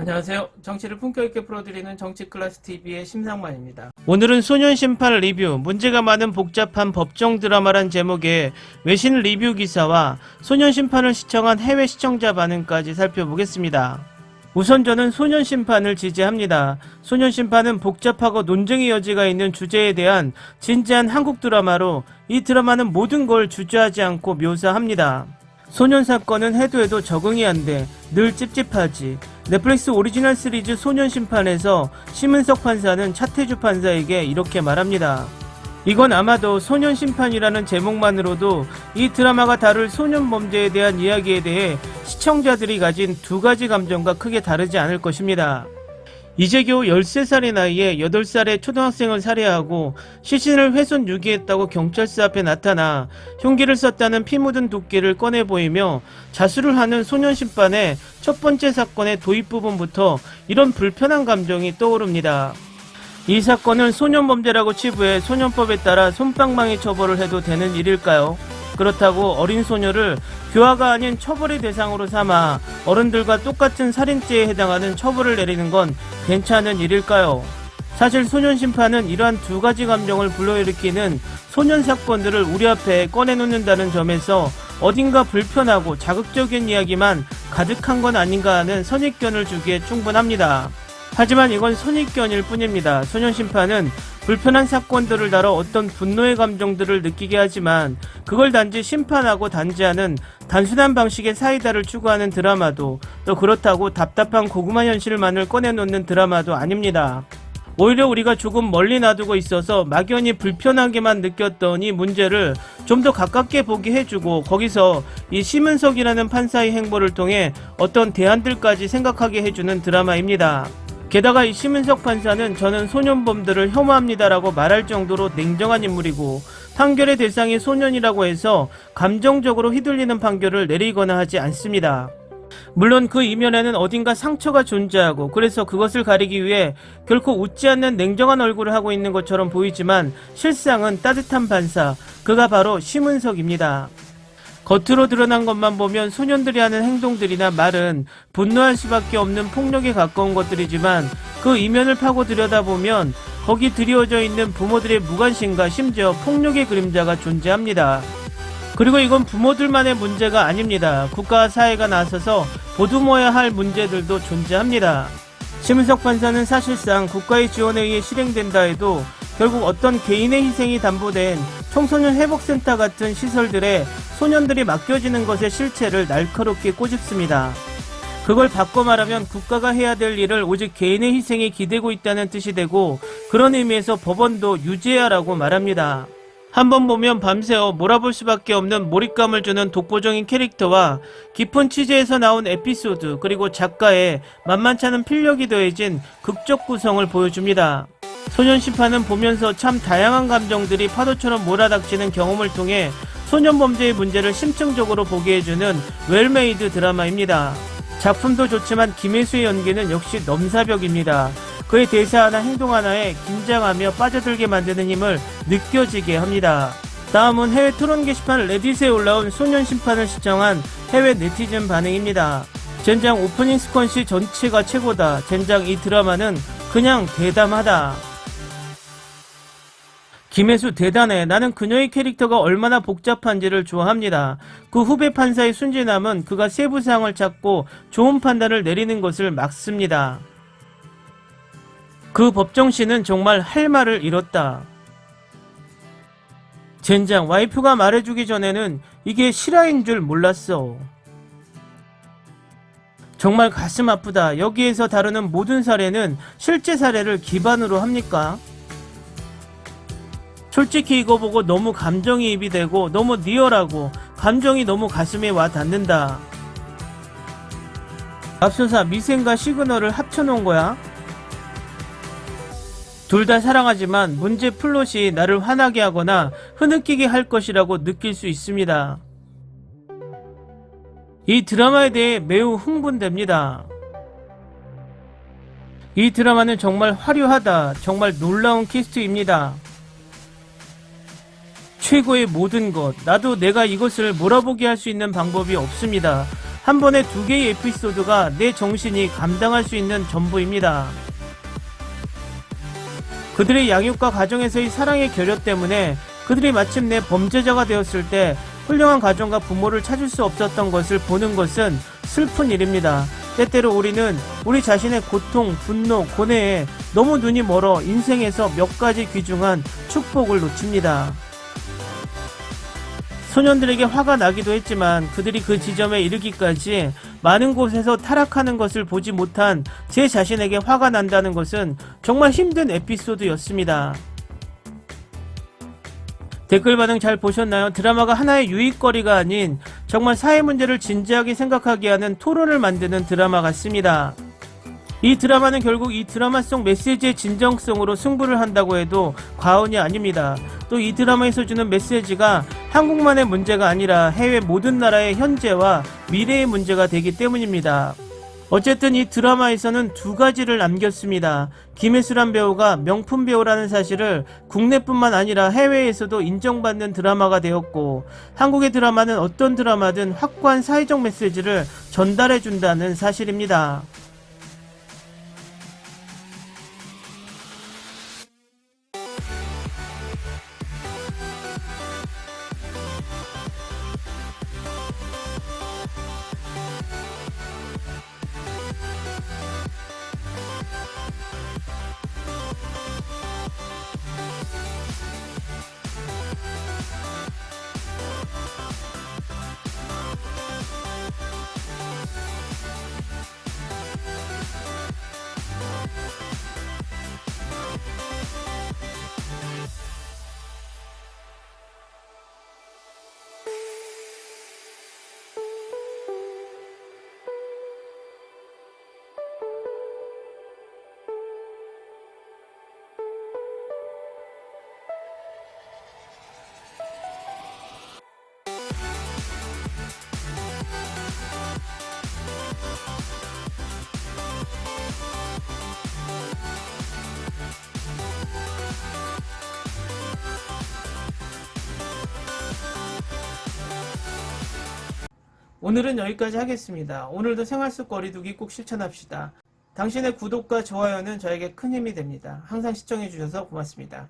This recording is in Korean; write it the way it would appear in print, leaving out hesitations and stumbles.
안녕하세요. 정치를 품격 있게 풀어드리는 정치클래스TV의 심상만입니다. 오늘은 소년심판 리뷰, 문제가 많은 복잡한 법정 드라마란 제목의 외신 리뷰 기사와 소년심판을 시청한 해외 시청자 반응까지 살펴보겠습니다. 우선 저는 소년심판을 지지합니다. 소년심판은 복잡하고 논쟁의 여지가 있는 주제에 대한 진지한 한국 드라마로 이 드라마는 모든 걸 주저하지 않고 묘사합니다. 소년 사건은 해도 적응이 안 돼. 늘 찝찝하지. 넷플릭스 오리지널 시리즈 소년심판에서 심은석 판사는 차태주 판사에게 이렇게 말합니다. 이건 아마도 소년심판이라는 제목만으로도 이 드라마가 다룰 소년 범죄에 대한 이야기에 대해 시청자들이 가진 두 가지 감정과 크게 다르지 않을 것입니다. 이제 겨우 13살의 나이에 8살의 초등학생을 살해하고 시신을 훼손 유기했다고 경찰서 앞에 나타나 흉기를 썼다는 피 묻은 도끼를 꺼내 보이며 자수를 하는 소년심판의 첫 번째 사건의 도입 부분부터 이런 불편한 감정이 떠오릅니다. 이 사건을 소년범죄라고 치부해 소년법에 따라 솜방망이 처벌을 해도 되는 일일까요? 그렇다고 어린 소녀를 교화가 아닌 처벌의 대상으로 삼아 어른들과 똑같은 살인죄에 해당하는 처벌을 내리는 건 괜찮은 일일까요? 사실 소년심판은 이러한 두 가지 감정을 불러일으키는 소년 사건들을 우리 앞에 꺼내놓는다는 점에서 어딘가 불편하고 자극적인 이야기만 가득한 건 아닌가 하는 선입견을 주기에 충분합니다. 하지만 이건 선입견일 뿐입니다. 소년심판은 불편한 사건들을 다뤄 어떤 분노의 감정들을 느끼게 하지만 그걸 단지 심판하고 단죄하는 단순한 방식의 사이다를 추구하는 드라마도, 또 그렇다고 답답한 고구마 현실만을 꺼내놓는 드라마도 아닙니다. 오히려 우리가 조금 멀리 놔두고 있어서 막연히 불편하게만 느꼈던 이 문제를 좀 더 가깝게 보게 해주고 거기서 이 심은석이라는 판사의 행보를 통해 어떤 대안들까지 생각하게 해주는 드라마입니다. 게다가 이 심은석 판사는 저는 소년범들을 혐오합니다라고 말할 정도로 냉정한 인물이고 판결의 대상이 소년이라고 해서 감정적으로 휘둘리는 판결을 내리거나 하지 않습니다. 물론 그 이면에는 어딘가 상처가 존재하고 그래서 그것을 가리기 위해 결코 웃지 않는 냉정한 얼굴을 하고 있는 것처럼 보이지만 실상은 따뜻한 판사, 그가 바로 심은석입니다. 겉으로 드러난 것만 보면 소년들이 하는 행동들이나 말은 분노할 수밖에 없는 폭력에 가까운 것들이지만 그 이면을 파고 들여다보면 거기 드리워져 있는 부모들의 무관심과 심지어 폭력의 그림자가 존재합니다. 그리고 이건 부모들만의 문제가 아닙니다. 국가와 사회가 나서서 보듬어야 할 문제들도 존재합니다. 심은석 판사는 사실상 국가의 지원에 의해 실행된다 해도 결국 어떤 개인의 희생이 담보된 청소년 회복센터 같은 시설들에 소년들이 맡겨지는 것의 실체를 날카롭게 꼬집습니다. 그걸 바꿔 말하면 국가가 해야 될 일을 오직 개인의 희생에 기대고 있다는 뜻이 되고 그런 의미에서 법원도 유죄하라고 말합니다. 한번 보면 밤새워 몰아볼 수밖에 없는 몰입감을 주는 독보적인 캐릭터와 깊은 취재에서 나온 에피소드 그리고 작가의 만만찮은 필력이 더해진 극적 구성을 보여줍니다. 소년심판은 보면서 참 다양한 감정들이 파도처럼 몰아닥치는 경험을 통해 소년범죄의 문제를 심층적으로 보게 해주는 웰메이드 드라마입니다. 작품도 좋지만 김혜수의 연기는 역시 넘사벽입니다. 그의 대사 하나 행동 하나에 긴장하며 빠져들게 만드는 힘을 느껴지게 합니다. 다음은 해외 토론 게시판 레딧에 올라온 소년심판을 시청한 해외 네티즌 반응입니다. 젠장 오프닝 스퀀시 전체가 최고다. 젠장 이 드라마는 그냥 대담하다. 김혜수 대단해. 나는 그녀의 캐릭터가 얼마나 복잡한지를 좋아합니다. 그 후배 판사의 순진함은 그가 세부사항을 찾고 좋은 판단을 내리는 것을 막습니다. 그 법정신은 정말 할 말을 잃었다. 젠장 와이프가 말해주기 전에는 이게 실화인 줄 몰랐어. 정말 가슴 아프다. 여기에서 다루는 모든 사례는 실제 사례를 기반으로 합니까? 솔직히 이거 보고 너무 감정이입이 되고 너무 리얼하고 감정이 너무 가슴에 와 닿는다. 맙소사 미생과 시그널을 합쳐놓은 거야? 둘 다 사랑하지만 문제 플롯이 나를 화나게 하거나 흐느끼게 할 것이라고 느낄 수 있습니다. 이 드라마에 대해 매우 흥분됩니다. 이 드라마는 정말 화려하다. 정말 놀라운 퀘스트입니다. 최고의 모든 것. 나도 내가 이것을 몰아보게 할 수 있는 방법이 없습니다. 한 번에 2개의 에피소드가 내 정신이 감당할 수 있는 전부입니다. 그들의 양육과 가정에서의 사랑의 결여 때문에 그들이 마침내 범죄자가 되었을 때 훌륭한 가정과 부모를 찾을 수 없었던 것을 보는 것은 슬픈 일입니다. 때때로 우리는 우리 자신의 고통, 분노, 고뇌에 너무 눈이 멀어 인생에서 몇 가지 귀중한 축복을 놓칩니다. 소년들에게 화가 나기도 했지만 그들이 그 지점에 이르기까지 많은 곳에서 타락하는 것을 보지 못한 제 자신에게 화가 난다는 것은 정말 힘든 에피소드였습니다. 댓글 반응 잘 보셨나요? 드라마가 하나의 유익거리가 아닌 정말 사회 문제를 진지하게 생각하게 하는 토론을 만드는 드라마 같습니다. 이 드라마는 결국 이 드라마 속 메시지의 진정성으로 승부를 한다고 해도 과언이 아닙니다. 또 이 드라마에서 주는 메시지가 한국만의 문제가 아니라 해외 모든 나라의 현재와 미래의 문제가 되기 때문입니다. 어쨌든 이 드라마에서는 2가지를 남겼습니다. 김혜수란 배우가 명품 배우라는 사실을 국내뿐만 아니라 해외에서도 인정받는 드라마가 되었고, 한국의 드라마는 어떤 드라마든 확고한 사회적 메시지를 전달해준다는 사실입니다. 오늘은 여기까지 하겠습니다. 오늘도 생활 속 거리두기 꼭 실천합시다. 당신의 구독과 좋아요는 저에게 큰 힘이 됩니다. 항상 시청해주셔서 고맙습니다.